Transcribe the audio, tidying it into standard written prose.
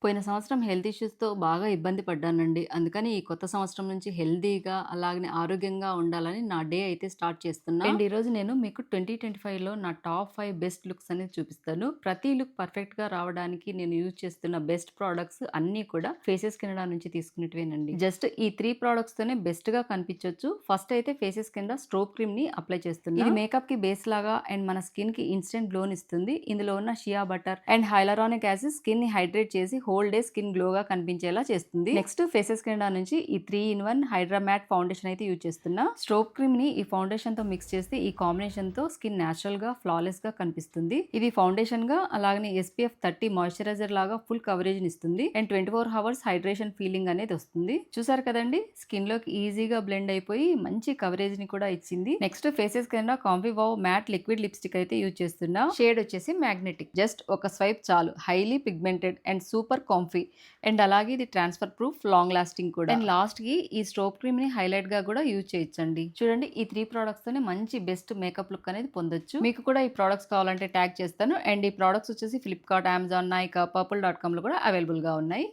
పోయిన సంవత్సరం హెల్త్ ఇష్యూస్‌తో బాగా ఇబ్బంది పడ్డానండి. అందుకని ఈ కొత్త సంవత్సరం నుంచి హెల్తీగా, అలాగనే ఆరోగ్యంగా ఉండాలని నా డే అయితే స్టార్ట్ చేస్తున్నా. అండ్ ఈరోజు నేను మీకు 2025లో నా టాప్ 5 బెస్ట్ లుక్స్ అనేది చూపిస్తాను. ప్రతి లుక్ పర్ఫెక్ట్‌గా రావడానికి నేను యూజ్ చేస్తున్న బెస్ట్ ప్రొడక్ట్స్ అన్నీ కూడా ఫేసెస్ కెనడా నుంచి తీసుకున్నటివేనండి. జస్ట్ ఈ 3 ప్రొడక్ట్స్‌తోనే బెస్ట్‌గా కనిపించొచ్చు. ఫస్ట్ అయితే ఫేసెస్ కింద స్ట్రోబ్ క్రీమ్‌ని అప్లై చేస్తున్నా. ఇది మేకప్‌కి బేస్ లాగా అండ్ మన స్కిన్‌కి ఇన్‌స్టంట్ గ్లోని ఇస్తుంది. ఇందులో ఉన్న shea butter and hyaluronic acid స్కిన్‌ని హైడ్రేట్ చేసి హోల్ డే స్కిన్ గ్లోగా కనిపించేలా చేస్తుంది. నెక్స్ట్ ఫేసెస్ కెనడా నుంచి ఈ 3 ఇన్ 1 హైడ్రా మ్యాట్ ఫౌండేషన్ అయితే యూజ్ చేస్తున్నా. స్ట్రోబ్ క్రీమ్ ని ఈ ఫౌండేషన్ తో మిక్స్ చేస్తే ఈ కాంబినేషన్ తో స్కిన్ నేచురల్ గా ఫ్లాలెస్ గా కనిపిస్తుంది. ఇది ఫౌండేషన్ గా అలాగనే SPF 30 మాయిశ్చరైజర్ లాగా ఫుల్ కవరేజ్ ఇస్తుంది అండ్ 24 అవర్స్ హైడ్రేషన్ ఫీలింగ్ అనేది వస్తుంది. చూసారు కదండి, స్కిన్ లోకి ఈజీగా బ్లెండ్ అయిపోయి మంచి కవరేజ్ ని కూడా ఇచ్చింది. Next Faces Canada comfy wow matte liquid lipstick అయితే యూజ్ చేస్తున్నా. షేడ్ వచ్చేసి మ్యాగ్నెటిక్. జస్ట్ ఒక స్వైప్ చాలు. Highly pigmented and super comfy and అలాగే ఇది ట్రాన్స్ఫర్ ప్రూఫ్, లాంగ్ లాస్టింగ్ కూడా. అండ్ లాస్ట్ కి ఈ స్ట్రోబ్ క్రీమ్ ని హైలైట్ గా కూడా యూజ్ చేయొచ్చండి. చూడండి, ఈ 3 ప్రొడక్ట్స్ తోనే మంచి బెస్ట్ మేకప్ లుక్ అనేది పొందొచ్చు. మీకు కూడా ఈ ప్రొడక్ట్స్ కావాలంటే ట్యాగ్ చేస్తాను. అండ్ ఈ ప్రొడక్ట్స్ వచ్చేసి ఫ్లిప్కార్ట్, అమెజాన్, నైకా, పర్పుల్.com లో కూడా అవైలబుల్ గా ఉన్నాయి.